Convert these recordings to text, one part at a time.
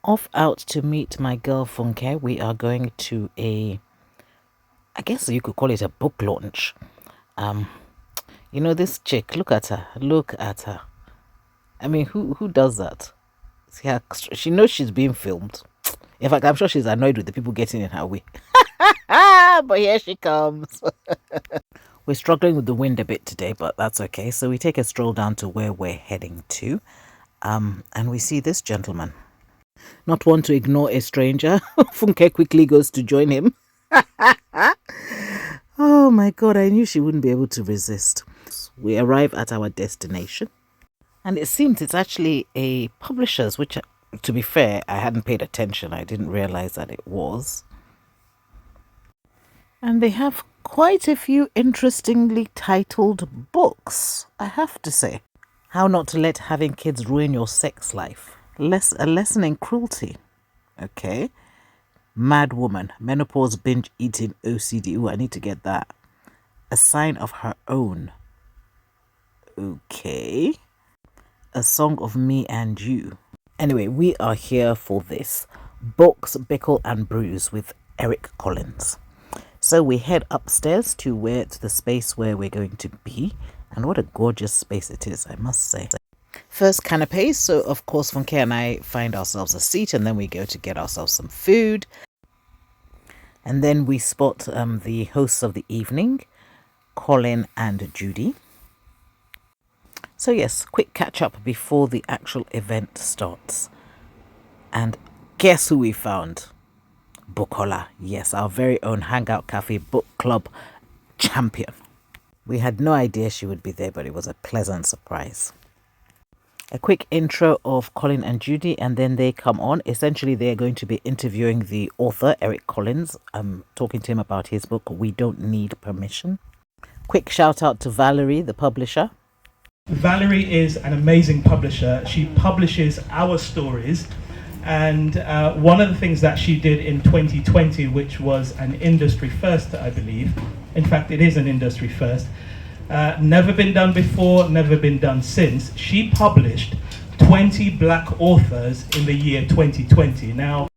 off out to meet my girl Funke. We are going to I guess you could call it a book launch. You know, this chick, look at her. Look at her. I mean, who does that? Yeah, she knows she's being filmed. In fact, I'm sure she's annoyed with the people getting in her way. But here she comes. We're struggling with the wind a bit today, but that's okay. So we take a stroll down to where we're heading to. And we see this gentleman. Not one to ignore a stranger. Funke quickly goes to join him. Oh my God, I knew she wouldn't be able to resist. We arrive at our destination. And it seems it's actually a publisher's, which, to be fair, I hadn't paid attention. I didn't realize that it was. And they have quite a few interestingly titled books, I have to say. How not to let having kids ruin your sex life. A lesson in cruelty. Okay. Mad woman. Menopause binge eating OCD. Ooh, I need to get that. A sign of her own. Okay. A song of me and you. Anyway, we are here for this. Books, Bickle and Brews with Eric Collins. So we head upstairs to the space where we're going to be. And what a gorgeous space it is, I must say. First canapes. So of course Funke and I find ourselves a seat, and then we go to get ourselves some food. And then we spot the hosts of the evening, Colin and Judy. So yes, quick catch up before the actual event starts. And guess who we found? Bukola. Yes, our very own Hangout Cafe Book Club champion. We had no idea she would be there, but it was a pleasant surprise. A quick intro of Colin and Judy, and then they come on. Essentially, they're going to be interviewing the author, Eric Collins, talking to him about his book, We Don't Need Permission. Quick shout out to Valerie, the publisher. Valerie is an amazing publisher. She publishes our stories, and one of the things that she did in 2020, which was an industry first, I believe, in fact it is an industry first, never been done before, never been done since. She published 20 black authors in the year 2020. Now,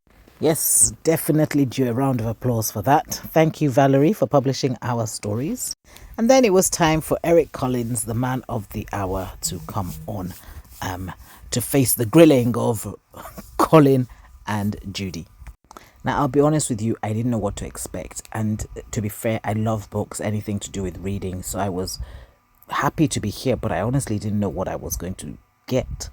yes, definitely due a round of applause for that. Thank you, Valerie, for publishing our stories. And then it was time for Eric Collins, the man of the hour, to come on to face the grilling of Colin and Judy. Now, I'll be honest with you, I didn't know what to expect. And to be fair, I love books, anything to do with reading. So I was happy to be here, but I honestly didn't know what I was going to get.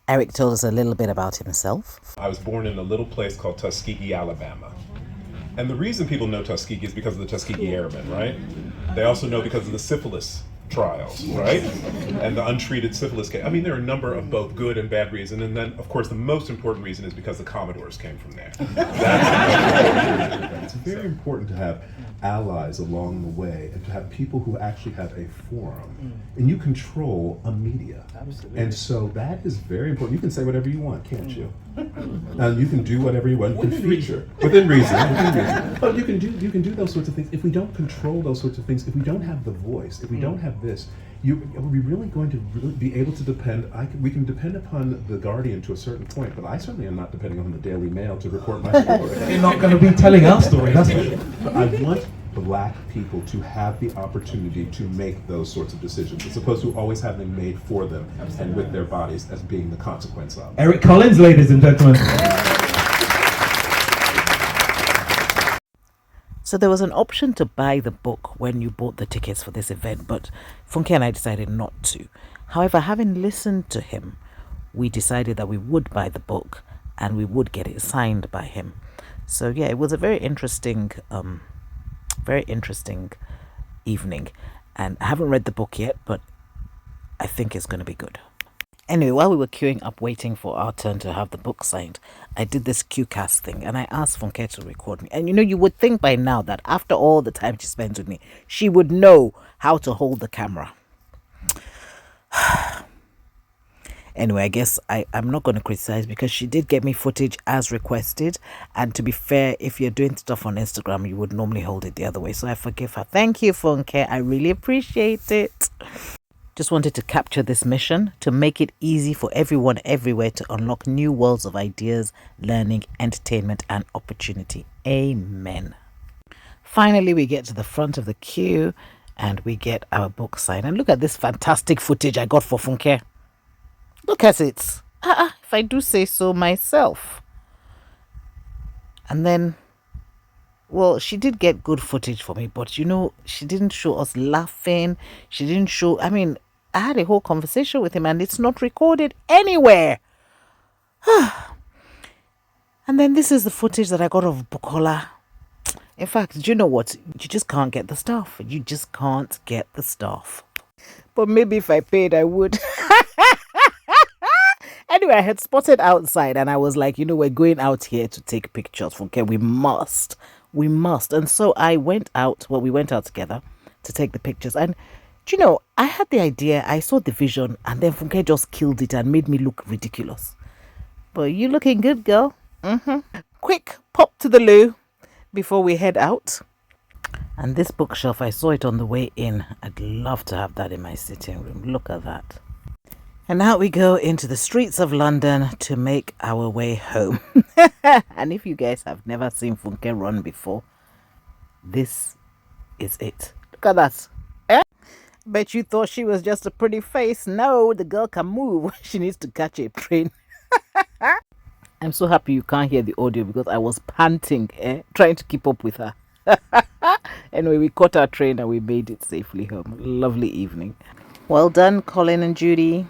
Eric told us a little bit about himself. I was born in a little place called Tuskegee, Alabama. And the reason people know Tuskegee is because of the Tuskegee Airmen, right? They also know because of the syphilis trials, right? And the untreated syphilis case. I mean, there are a number of both good and bad reasons. And then, of course, the most important reason is because the Commodores came from there. It's very important to have allies along the way and to have people who actually have a forum. And you control a media. Absolutely. And so that is very important. You can say whatever you want, can't you? And you can do whatever you want. You can feature within reason. But you can do those sorts of things. If we don't control those sorts of things, if we don't have the voice, if we don't have this, are we really going to be able to depend? We can depend upon the Guardian to a certain point, but I certainly am not depending on the Daily Mail to report my story. you're not going to be telling our story, that's for sure. But I want black people to have the opportunity to make those sorts of decisions, as opposed to always having them made for them and with their bodies as being the consequence of. Eric Collins, ladies and gentlemen. So there was an option to buy the book when you bought the tickets for this event, but Funke and I decided not to. However, having listened to him, we decided that we would buy the book and we would get it signed by him. So yeah, it was a very interesting evening. And I haven't read the book yet, but I think it's going to be good. Anyway, while we were queuing up waiting for our turn to have the book signed, I did this QCast thing and I asked Funke to record me. And you would think by now that after all the time she spends with me, she would know how to hold the camera. Anyway, I guess I'm not going to criticize because she did get me footage as requested. And to be fair, if you're doing stuff on Instagram, you would normally hold it the other way. So I forgive her. Thank you, Funke. I really appreciate it. Just wanted to capture this mission to make it easy for everyone everywhere to unlock new worlds of ideas, learning, entertainment, and opportunity. Amen. Finally, we get to the front of the queue and we get our book signed. And look at this fantastic footage I got for Funke. Look at it. If I do say so myself. And then, well, she did get good footage for me, but you know, she didn't show us laughing. She didn't show, I mean, I had a whole conversation with him and it's not recorded anywhere. And then this is the footage that I got of Bukola. In fact, do you know what? You just can't get the stuff. You just can't get the stuff. But maybe if I paid, I would. Anyway, I had spotted outside and I was like, you know, we're going out here to take pictures. Okay, we must. We must. And so I went out. Well, we went out together to take the pictures. And do you know, I had the idea, I saw the vision, and then Funke just killed it and made me look ridiculous. But you looking good, girl. Quick pop to the loo before we head out. And this bookshelf, I saw it on the way in. I'd love to have that in my sitting room. Look at that. And now we go into the streets of London to make our way home. And if you guys have never seen Funke run before, this is it. Look at that. Bet you thought she was just a pretty face. No, the girl can move. She needs to catch a train. I'm so happy you can't hear the audio because I was panting, trying to keep up with her. Anyway, we caught our train and we made it safely home. Lovely evening. Well done, Colin and Judy.